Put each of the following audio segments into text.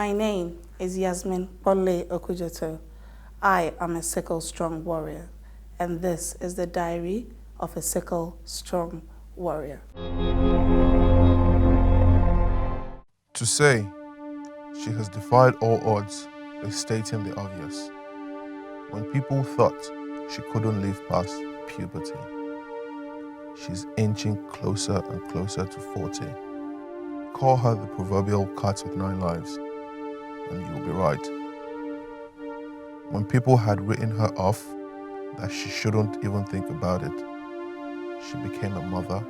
My name is Yasmine Okujoto. I am a sickle strong warrior, and this is the diary of a sickle strong warrior. To say she has defied all odds is stating the obvious. When people thought she couldn't live past puberty, she's inching closer and closer to 40. Call her the proverbial cat with 9 lives, and you'll be right. When people had written her off, that she shouldn't even think about it, she became a mother.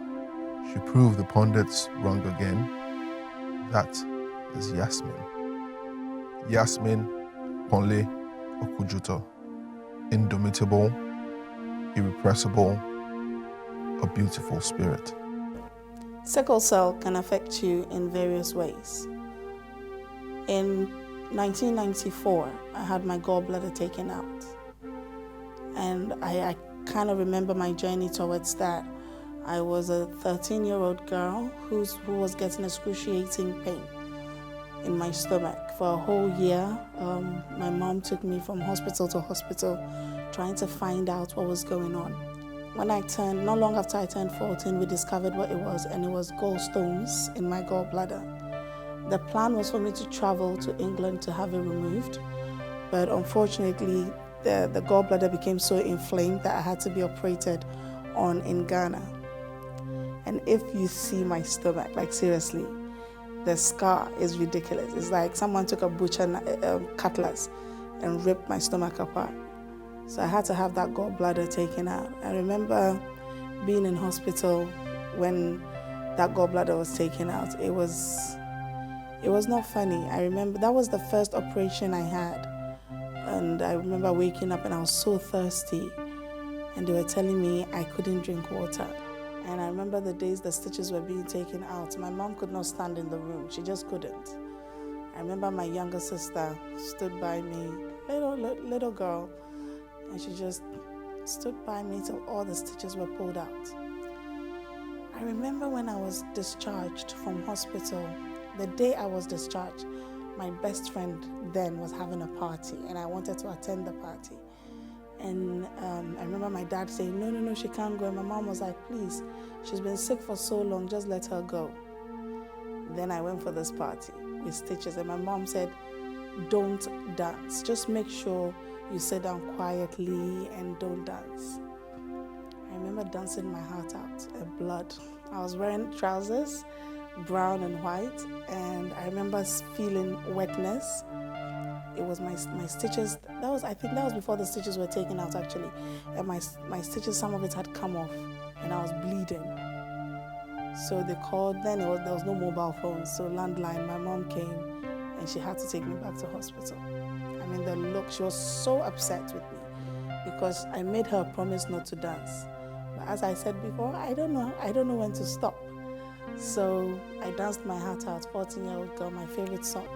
She proved the pundits wrong again. That is Yasmine. Yasmine Ponle Okujoto. Indomitable, irrepressible, a beautiful spirit. Sickle cell can affect you in various ways. In 1994, I had my gallbladder taken out. And I kind of remember my journey towards that. I was a 13-year-old girl who was getting excruciating pain in my stomach. For a whole year, my mom took me from hospital to hospital trying to find out what was going on. When not long after I turned 14, we discovered what it was, and it was gallstones in my gallbladder. The plan was for me to travel to England to have it removed, but unfortunately, the gallbladder became so inflamed that I had to be operated on in Ghana. And if you see my stomach, like seriously, the scar is ridiculous. It's like someone took a butcher cutlass and ripped my stomach apart. So I had to have that gallbladder taken out. I remember being in hospital when that gallbladder was taken out. It was not funny. I remember that was the first operation I had. And I remember waking up and I was so thirsty. And they were telling me I couldn't drink water. And I remember the days the stitches were being taken out. My mom could not stand in the room. She just couldn't. I remember my younger sister stood by me, little girl, and she just stood by me till all the stitches were pulled out. I remember when I was discharged from hospital, the day I was discharged, my best friend then was having a party, and I wanted to attend the party. And I remember my dad saying, no, she can't go. And my mom was like, please, she's been sick for so long, just let her go. Then I went for this party with stitches, and my mom said, don't dance. Just make sure you sit down quietly and don't dance. I remember dancing my heart out, blood. I was wearing trousers, brown and white, and I remember feeling wetness. It was my stitches. I think that was before the stitches were taken out actually. And my stitches, some of it had come off, and I was bleeding. So they called. Then there was no mobile phones, so landline. My mom came, and she had to take me back to hospital. I mean, the look. She was so upset with me because I made her promise not to dance. But as I said before, I don't know when to stop. So I danced my heart out. 14-year-old girl, my favorite song.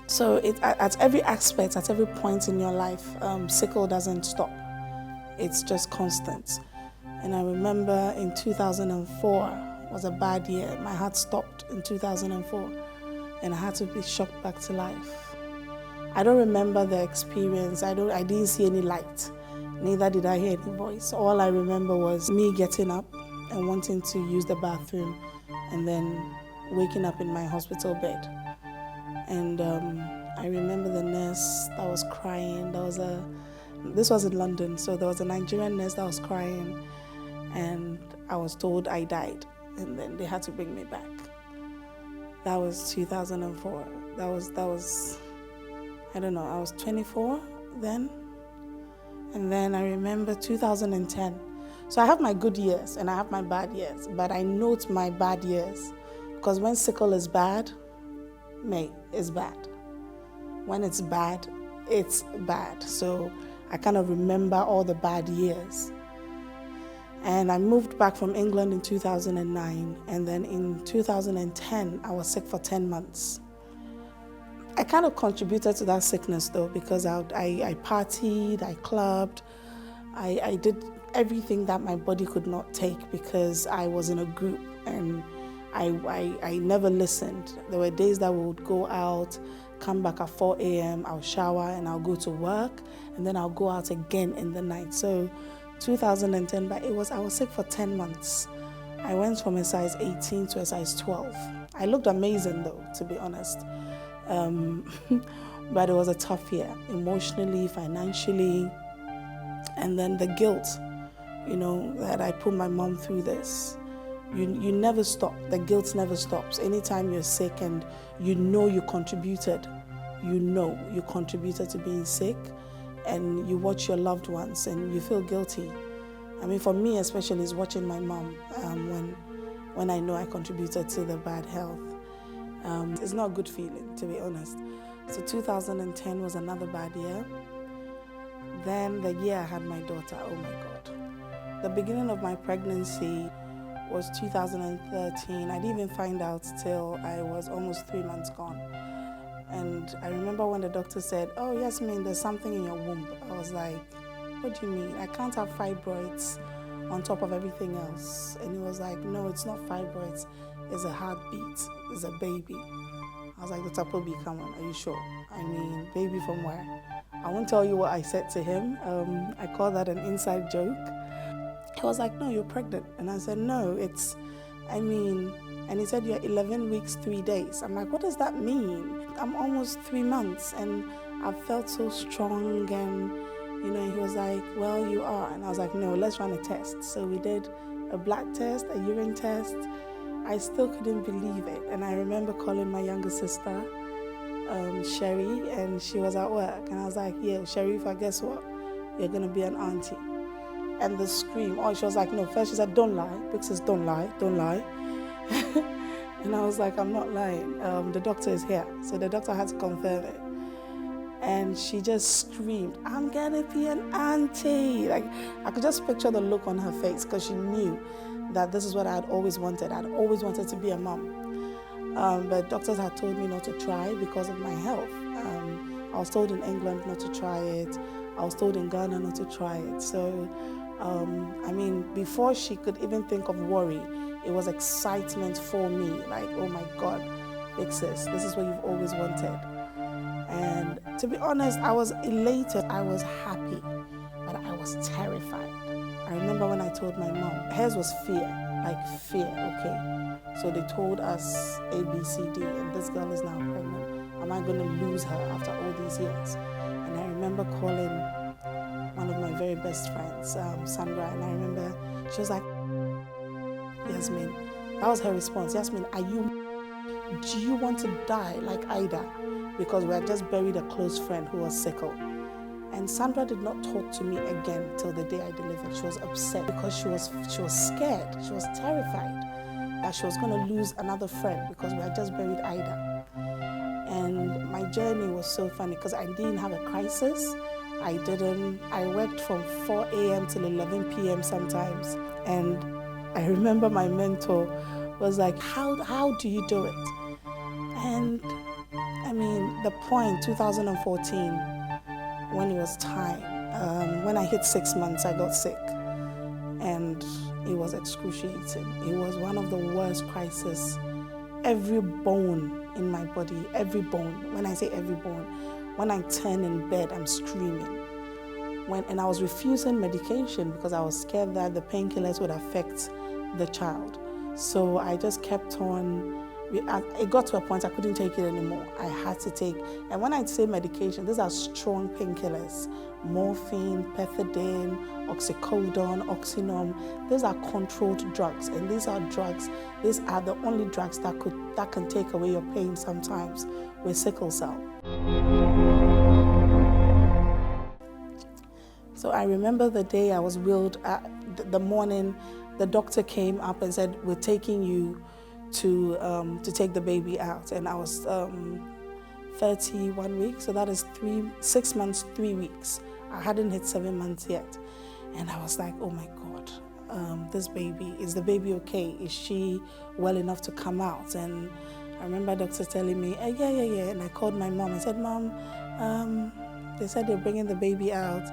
So at every aspect, at every point in your life, sickle doesn't stop. It's just constant. And I remember in 2004 was a bad year. My heart stopped in 2004, and I had to be shocked back to life. I don't remember the experience. I didn't see any light. Neither did I hear any voice. All I remember was me getting up and wanting to use the bathroom, and then waking up in my hospital bed. And I remember the nurse that was crying. This was in London, so there was a Nigerian nurse that was crying, and I was told I died, and then they had to bring me back. That was 2004. That was, I don't know, I was 24 then. And then I remember 2010. So I have my good years and I have my bad years, but I note my bad years because when sickle is bad, it's bad. When it's bad, it's bad. So I kind of remember all the bad years. And I moved back from England in 2009. And then in 2010, I was sick for 10 months. I kind of contributed to that sickness though, because I partied, I clubbed, I did everything that my body could not take because I was in a group and I never listened. There were days that we would go out, come back at 4 a.m., I'll shower and I'll go to work, and then I'll go out again in the night. So 2010, but I was sick for 10 months. I went from a size 18 to a size 12. I looked amazing though, to be honest. But it was a tough year, emotionally, financially, and then the guilt, that I put my mom through this. You never stop. The guilt never stops. Anytime you're sick and you contributed to being sick, and you watch your loved ones and you feel guilty. I mean, for me especially, is watching my mom when I know I contributed to the bad health. It's not a good feeling, to be honest. So 2010 was another bad year. Then the year I had my daughter, oh my God. The beginning of my pregnancy was 2013. I didn't even find out till I was almost 3 months gone. And I remember when the doctor said, "Oh, Yasmine, there's something in your womb." I was like, "What do you mean? I can't have fibroids on top of everything else." And he was like, "No, it's not fibroids. It's a heartbeat. It's a baby." I was like, "Dr. Pobi, come on, are you sure? I mean, baby from where?" I won't tell you what I said to him. I call that an inside joke. He was like, "No, you're pregnant." And I said, "No, and he said, "You're 11 weeks, 3 days. I'm like, "What does that mean? I'm almost 3 months and I've felt so strong." And, he was like, "Well, you are." And I was like, "No, let's run a test." So we did a blood test, a urine test. I still couldn't believe it. And I remember calling my younger sister, Sherry, and she was at work. And I was like, "Yeah, Sharifa, guess what? You're going to be an auntie." And the scream, she was like, "No," first she said, "Don't lie." Big sis, don't lie. And I was like, "I'm not lying. The doctor is here." So the doctor had to confirm it. And she just screamed, "I'm gonna be an auntie." Like, I could just picture the look on her face, because she knew that this is what I had always wanted. I'd always wanted to be a mom. But doctors had told me not to try because of my health. I was told in England not to try it. I was told in Ghana not to try it. So, before she could even think of worry, it was excitement for me. Like, oh my God, big sis, this is what you've always wanted. And to be honest, I was elated. I was happy, but I was terrified. I remember when I told my mom, hers was fear, okay. So they told us A, B, C, D, and this girl is now pregnant. Am I going to lose her after all these years? And I remember calling one of my very best friends, Sandra, and I remember she was like, "Yasmine," that was her response, "Yasmine, do you want to die like Ida?" Because we had just buried a close friend who was sickle. And Sandra did not talk to me again till the day I delivered. She was upset because she was scared. She was terrified that she was going to lose another friend because we had just buried Ida. And my journey was so funny because I didn't have a crisis. I worked from 4 a.m. till 11 p.m. sometimes. And I remember my mentor was like, how do you do it? And the point, 2014, when it was time, when I hit 6 months, I got sick. And it was excruciating. It was one of the worst crises. Every bone in my body, every bone, when I say every bone, when I turn in bed, I'm screaming. And I was refusing medication because I was scared that the painkillers would affect the child. So I just kept on. It got to a point I couldn't take it anymore. I had to take, and when I say medication, these are strong painkillers: morphine, pethidine, oxycodone, oxynome. These are controlled drugs, and these are the only drugs that can take away your pain sometimes with sickle cell. So I remember the day I was wheeled, the morning the doctor came up and said, "We're taking you to take the baby out." And I was 31 weeks, so that is 6 months, 3 weeks. I hadn't hit 7 months yet. And I was like, oh my God, is the baby okay? Is she well enough to come out? And I remember doctor telling me, yeah. And I called my mom and said, "Mom, they said they're bringing the baby out."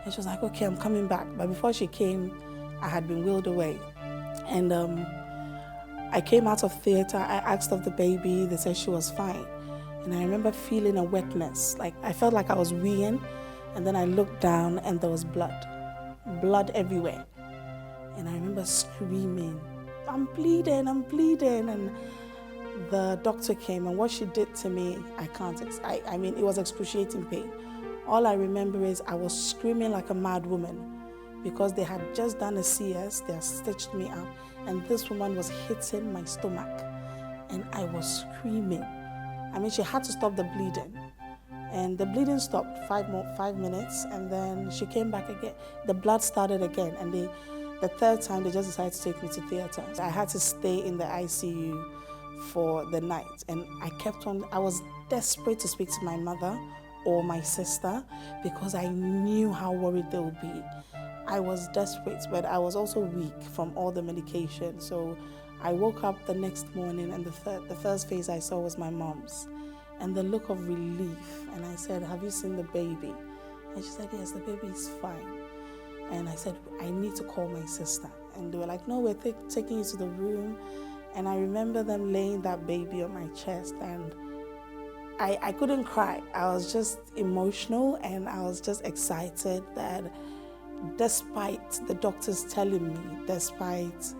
And she was like, "Okay, I'm coming back." But before she came, I had been wheeled away. And I came out of theater. I asked of the baby. They said she was fine. And I remember feeling a wetness, like I felt like I was weeing, and then I looked down and there was blood everywhere. And I remember screaming, I'm bleeding. And the doctor came, and what she did to me, I mean, it was excruciating pain. All I remember is I was screaming like a mad woman because they had just done a CS, they had stitched me up, and this woman was hitting my stomach, and I was screaming. I mean, she had to stop the bleeding. And the bleeding stopped 5 minutes, and then she came back again. The blood started again, and the third time they just decided to take me to theater. I had to stay in the ICU for the night, and I was desperate to speak to my mother or my sister because I knew how worried they would be. I was desperate, but I was also weak from all the medication. So I woke up the next morning, and the first face I saw was my mom's, and the look of relief. And I said, have you seen the baby? And she said, yes, the baby is fine. And I said, I need to call my sister. And they were like, no, we're taking you to the room. And I remember them laying that baby on my chest, and I couldn't cry. I was just emotional, and I was just excited that despite the doctors telling me, despite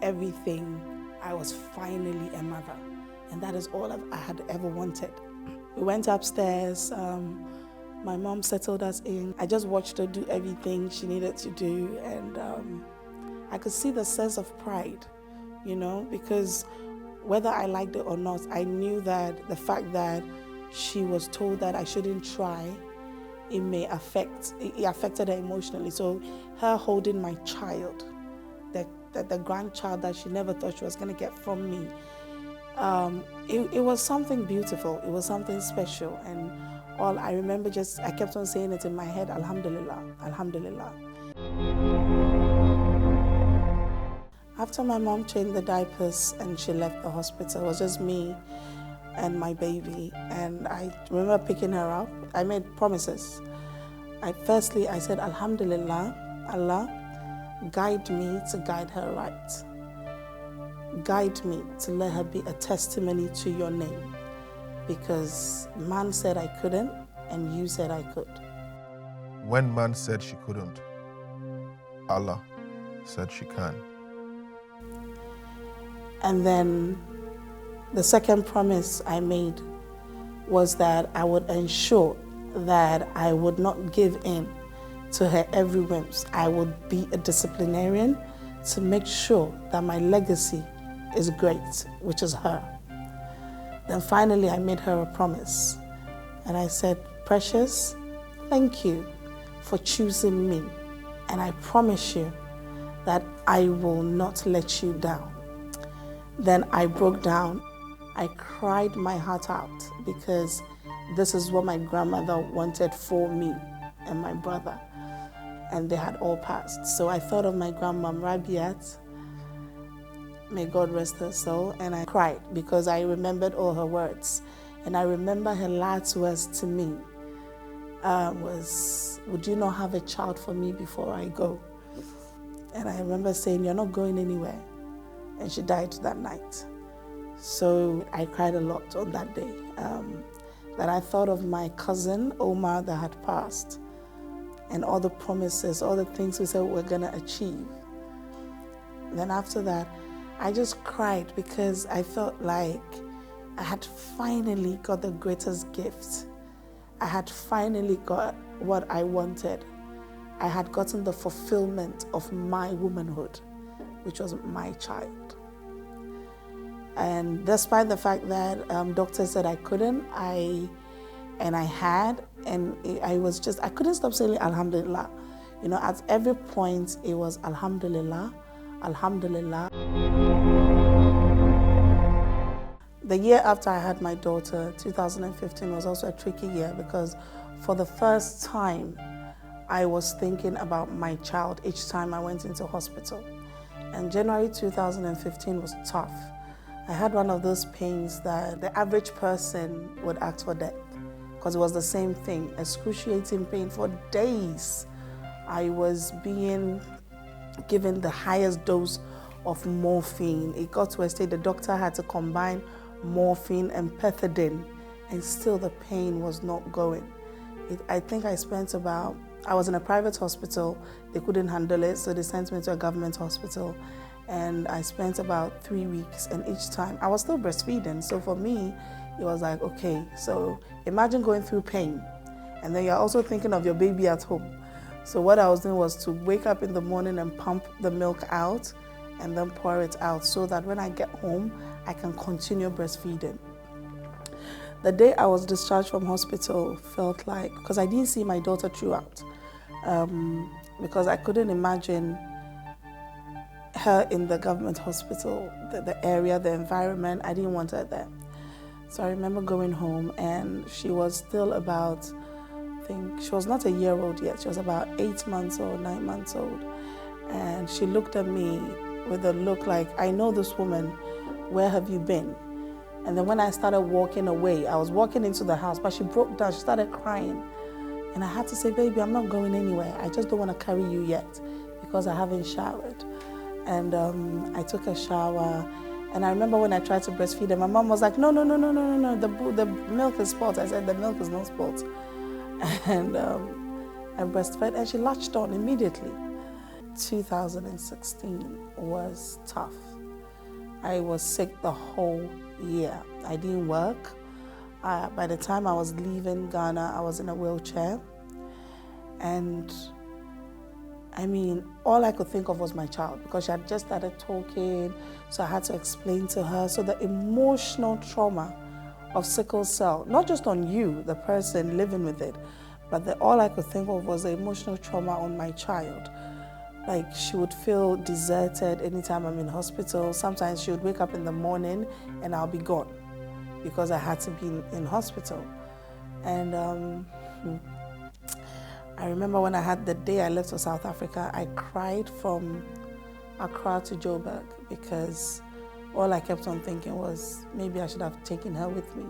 everything, I was finally a mother. And that is all I had ever wanted. We went upstairs. My mom settled us in. I just watched her do everything she needed to do, and I could see the sense of pride, because whether I liked it or not, I knew that the fact that she was told that I shouldn't try, it affected her emotionally. So her holding my child, the grandchild that she never thought she was going to get from me, it was something beautiful. It was something special. And all I remember, I kept on saying it in my head, Alhamdulillah, Alhamdulillah. After my mom changed the diapers and she left the hospital, it was just me and my baby. And I remember picking her up. I made promises. Firstly, I said, Alhamdulillah, Allah, guide me to guide her right. Guide me to let her be a testimony to your name. Because man said I couldn't, and you said I could. When man said she couldn't, Allah said she can. And then the second promise I made was that I would ensure that I would not give in to her every whims. I would be a disciplinarian to make sure that my legacy is great, which is her. Then finally I made her a promise, and I said, Precious, thank you for choosing me, and I promise you that I will not let you down. Then I broke down. I cried my heart out because this is what my grandmother wanted for me and my brother, and they had all passed. So I thought of my grandmom, Rabiat, may God rest her soul, and I cried because I remembered all her words. And I remember her last words to me was, would you not have a child for me before I go? And I remember saying, you're not going anywhere. And she died that night. So I cried a lot on that day. That I thought of my cousin, Omar, that had passed, and all the promises, all the things we said we're gonna achieve. Then after that, I just cried because I felt like I had finally got the greatest gift. I had finally got what I wanted. I had gotten the fulfillment of my womanhood, which was my child. And despite the fact that doctors said I couldn't, I couldn't stop saying Alhamdulillah. At every point it was Alhamdulillah, Alhamdulillah. The year after I had my daughter, 2015, was also a tricky year because for the first time, I was thinking about my child each time I went into hospital. And January 2015 was tough. I had one of those pains that the average person would ask for death because it was the same thing, excruciating pain for days. I was being given the highest dose of morphine. It got to a state the doctor had to combine morphine and pethidine and still the pain was not going. I think I spent I was in a private hospital, they couldn't handle it, so they sent me to a government hospital, and I spent about 3 weeks, and each time, I was still breastfeeding, so for me, it was like, okay, so imagine going through pain, and then you're also thinking of your baby at home. So what I was doing was to wake up in the morning and pump the milk out, and then pour it out, so that when I get home, I can continue breastfeeding. The day I was discharged from hospital felt like, because I didn't see my daughter throughout, because I couldn't imagine her in the government hospital, the area, the environment. I didn't want her there. So I remember going home, and she was still about, I think, she was not a year old yet. She was about 8 months old, 9 months old. And she looked at me with a look like, I know this woman, where have you been? And then when I started walking away, I was walking into the house, but she broke down, she started crying. And I had to say, baby, I'm not going anywhere. I just don't want to carry you yet because I haven't showered. And I took a shower. And I remember when I tried to breastfeed her, my mom was like, no, the milk is spoiled. I said, the milk is not spoiled. And I breastfed, and she latched on immediately. 2016 was tough. I was sick the whole year. I didn't work. By the time I was leaving Ghana, I was in a wheelchair. And I mean, all I could think of was my child, because she had just started talking, so I had to explain to her. So the emotional trauma of sickle cell, not just on you, the person living with it, but all I could think of was the emotional trauma on my child. Like, she would feel deserted anytime I'm in hospital. Sometimes she would wake up in the morning and I'll be gone because I had to be in hospital. And I remember when I had the day I left for South Africa, I cried from Accra to Joburg because all I kept on thinking was maybe I should have taken her with me.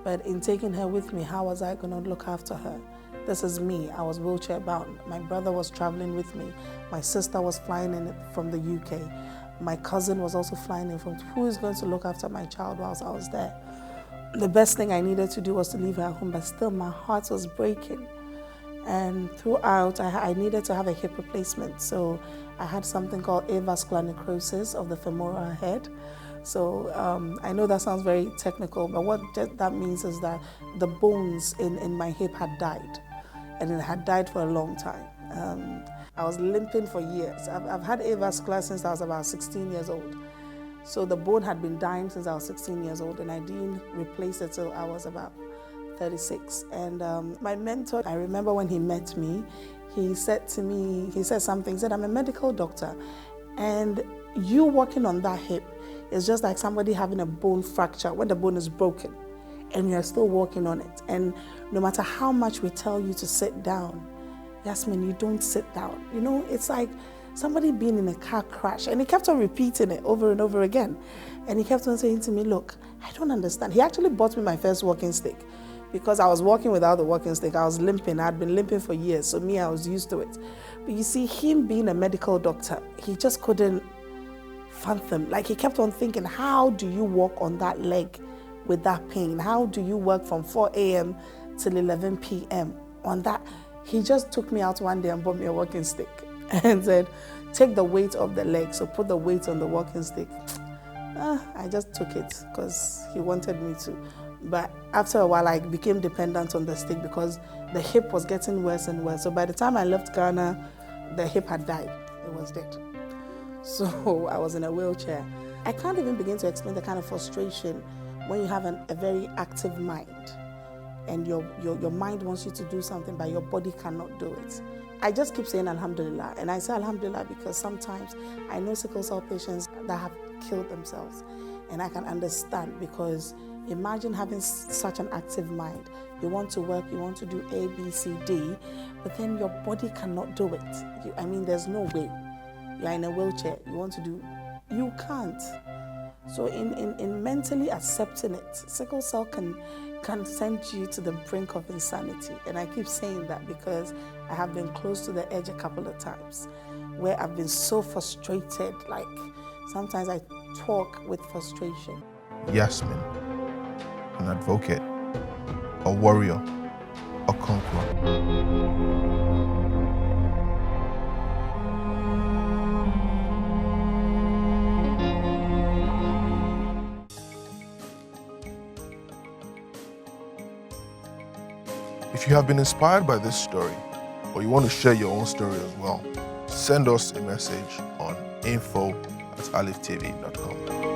But in taking her with me, how was I going to look after her? This is me. I was wheelchair bound. My brother was traveling with me. My sister was flying in from the UK. My cousin was also flying in from. Who is going to look after my child whilst I was there? The best thing I needed to do was to leave her at home, but still my heart was breaking. And throughout, I needed to have a hip replacement. So I had something called avascular necrosis of the femoral head. So I know that sounds very technical, but what that means is that the bones in my hip had died, and it had died for a long time. I was limping for years. I've had avascular since I was about 16 years old. So the bone had been dying since I was 16 years old, and I didn't replace it till I was about 36. And my mentor, I remember when he met me, he said something, he said, I'm a medical doctor, and you working on that hip is just like somebody having a bone fracture when the bone is broken and you're still working on it. And no matter how much we tell you to sit down, Yasmine, you don't sit down. You know, it's like somebody being in a car crash. And he kept on repeating it over and over again. And he kept on saying to me, look, I don't understand. He actually bought me my first walking stick because I was walking without the walking stick. I was limping. I had been limping for years. So me, I was used to it. But you see, him being a medical doctor, he just couldn't fathom. Like, he kept on thinking, how do you walk on that leg with that pain? How do you work from 4 a.m. till 11 p.m. on that? He just took me out one day and bought me a walking stick and said, take the weight of the leg, so put the weight on the walking stick. I just took it because he wanted me to. But after a while, I became dependent on the stick because the hip was getting worse and worse. So by the time I left Ghana, the hip had died. It was dead. So I was in a wheelchair. I can't even begin to explain the kind of frustration when you have a very active mind and your mind wants you to do something, but your body cannot do it. I just keep saying Alhamdulillah. And I say Alhamdulillah because sometimes I know sickle cell patients that have killed themselves. And I can understand, because imagine having such an active mind. You want to work, you want to do A, B, C, D, but then your body cannot do it. I mean, there's no way. You're in a wheelchair, you want to do, you can't. So in mentally accepting it, sickle cell can send you to the brink of insanity. And I keep saying that because I have been close to the edge a couple of times where I've been so frustrated, like sometimes I talk with frustration. Yasmine, an advocate, a warrior, a conqueror. If you have been inspired by this story, or you want to share your own story as well, send us a message on info@aleeftv.com.